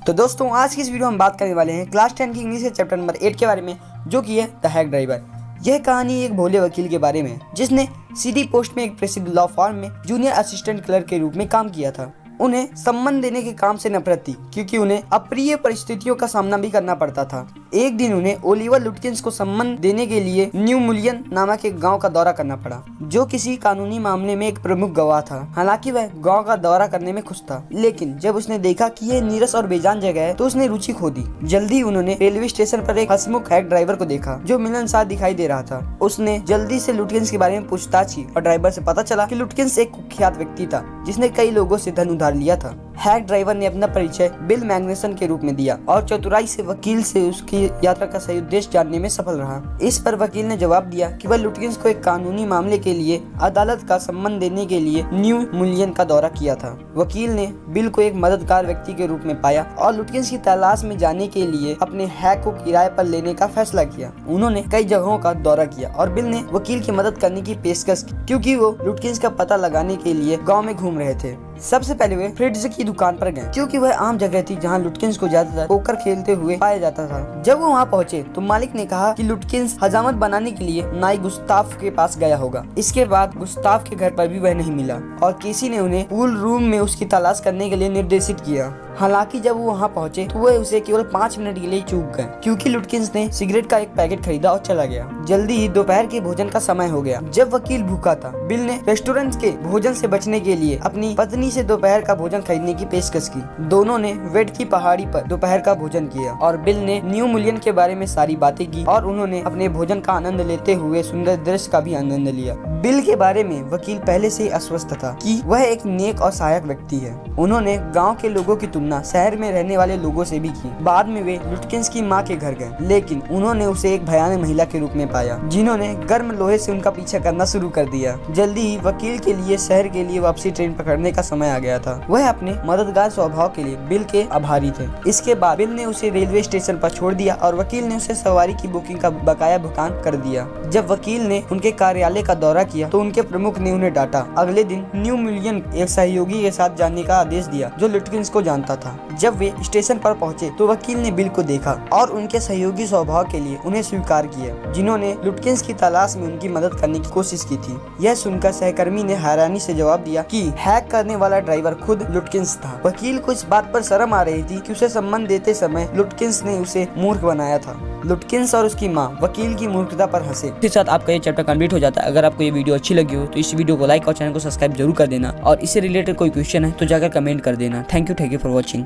तो दोस्तों आज की इस वीडियो में बात करने वाले हैं क्लास 10 की इंग्लिश के चैप्टर नंबर 8 के बारे में, जो कि है द हैक ड्राइवर। यह कहानी एक भोले वकील के बारे में है जिसने सिटी पोस्ट में एक प्रसिद्ध लॉ फर्म में जूनियर असिस्टेंट क्लर्क के रूप में काम किया था। उन्हें सम्मान देने के काम से नफरत थी क्योंकि उन्हें अप्रिय परिस्थितियों का सामना भी करना पड़ता था। एक दिन उन्हें ओलिवर लुटकिंस को सम्मान देने के लिए न्यू मुलियन नामक एक गांव का दौरा करना पड़ा, जो किसी कानूनी मामले में एक प्रमुख गवाह था। हालांकि वह गांव का दौरा करने में खुश था, लेकिन जब उसने देखा कि यह नीरस और बेजान जगह है तो उसने रुचि खो दी। जल्दी उन्होंने रेलवे स्टेशन पर एक हंसमुख हैक ड्राइवर को देखा जो मिलनसार दिखाई दे रहा था। उसने जल्दी से लुटकिंस के बारे में पूछताछ की और ड्राइवर से पता चला कि लुटकिंस एक कुख्यात व्यक्ति था जिसने कई लोगों से धन उधार लिया था। हैक ड्राइवर ने अपना परिचय बिल मैग्नेसन के रूप में दिया और चतुराई से वकील से उसकी यात्रा का सही उद्देश्य जानने में सफल रहा। इस पर वकील ने जवाब दिया कि वह लुटकिंस को एक कानूनी मामले के लिए अदालत का सम्मान देने के लिए न्यू मुलियन का दौरा किया था। वकील ने बिल को एक मददगार व्यक्ति के रूप में पाया और लुटकिंस की तलाश में जाने के लिए अपने हैक को किराए पर लेने का फैसला किया। उन्होंने कई जगहों का दौरा किया और बिल ने वकील की मदद करने की पेशकश की क्योंकि वो लुटकिंस का पता लगाने के लिए गाँव में घूम रहे थे। सबसे पहले वे फ्रिट्ज की दुकान पर गए क्योंकि वह आम जगह थी जहां लुटकिंस को ज्यादातर पोकर खेलते हुए पाया जाता था। जब वो वहां पहुंचे तो मालिक ने कहा कि लुटकिंस हजामत बनाने के लिए नाई गुस्ताफ के पास गया होगा। इसके बाद गुस्ताफ के घर पर भी वह नहीं मिला और किसी ने उन्हें पूल रूम में उसकी तलाश करने के लिए निर्देशित किया। हालांकि जब वो वहां पहुंचे तो वह उसे केवल 5 मिनट के लिए चूक गए क्योंकि लुटकिंस ने सिगरेट का एक पैकेट खरीदा और चला गया। जल्दी ही दोपहर के भोजन का समय हो गया। जब वकील भूखा था, बिल ने रेस्टोरेंट के भोजन से बचने के लिए अपनी पत्नी से दोपहर का भोजन खरीदने की पेशकश की। दोनों ने वेट की पहाड़ी पर दोपहर का भोजन किया और बिल ने न्यू मुलियन के बारे में सारी बातें की और उन्होंने अपने भोजन का आनंद लेते हुए सुंदर दृश्य का भी आनंद लिया। बिल के बारे में वकील पहले से ही अस्वस्थ था कि वह एक नेक और सहायक व्यक्ति है। उन्होंने गांव के लोगों की तुलना शहर में रहने वाले लोगों से भी की। बाद में वे लुटकिंस की मां के घर गए, लेकिन उन्होंने उसे एक भयानक महिला के रूप में पाया जिन्होंने गर्म लोहे से उनका पीछा करना शुरू कर दिया। जल्दी ही वकील के लिए शहर के लिए वापसी ट्रेन पकड़ने का समय आ गया था। वह अपने मददगार स्वभाव के लिए बिल के आभारी थे। इसके बाद बिल ने उसे रेलवे स्टेशन पर छोड़ दिया और वकील ने उसे सवारी की बुकिंग का बकाया भुगतान कर दिया। जब वकील ने उनके कार्यालय का दौरा किया तो उनके प्रमुख ने उन्हें डांटा। अगले दिन न्यू मुलियन एक सहयोगी के साथ जाने का आदेश दिया जो लुटकिंस को जानता था। जब वे स्टेशन पर पहुंचे तो वकील ने बिल को देखा और उनके सहयोगी स्वभाव के लिए उन्हें स्वीकार किया, जिन्होंने लुटकिंस की तलाश में उनकी मदद करने की कोशिश की थी। यह सुनकर सहकर्मी ने हैरानी से जवाब दिया कि हैक करने वाला ड्राइवर खुद लुटकिंस था। वकील को इस बात पर शर्म आ रही थी कि उसे सम्मान देते समय लुटकिंस ने उसे मूर्ख बनाया था। लुटकिंस और उसकी मां वकील की मूर्खता पर हंसे। इसके साथ आपका ये चैप्टर कंप्लीट हो जाता है। अगर आपको ये वीडियो अच्छी लगी हो तो इस वीडियो को लाइक और चैनल को सब्सक्राइब जरूर कर देना और इससे रिलेटेड कोई क्वेश्चन है तो जाकर कमेंट कर देना। Thank you for watching.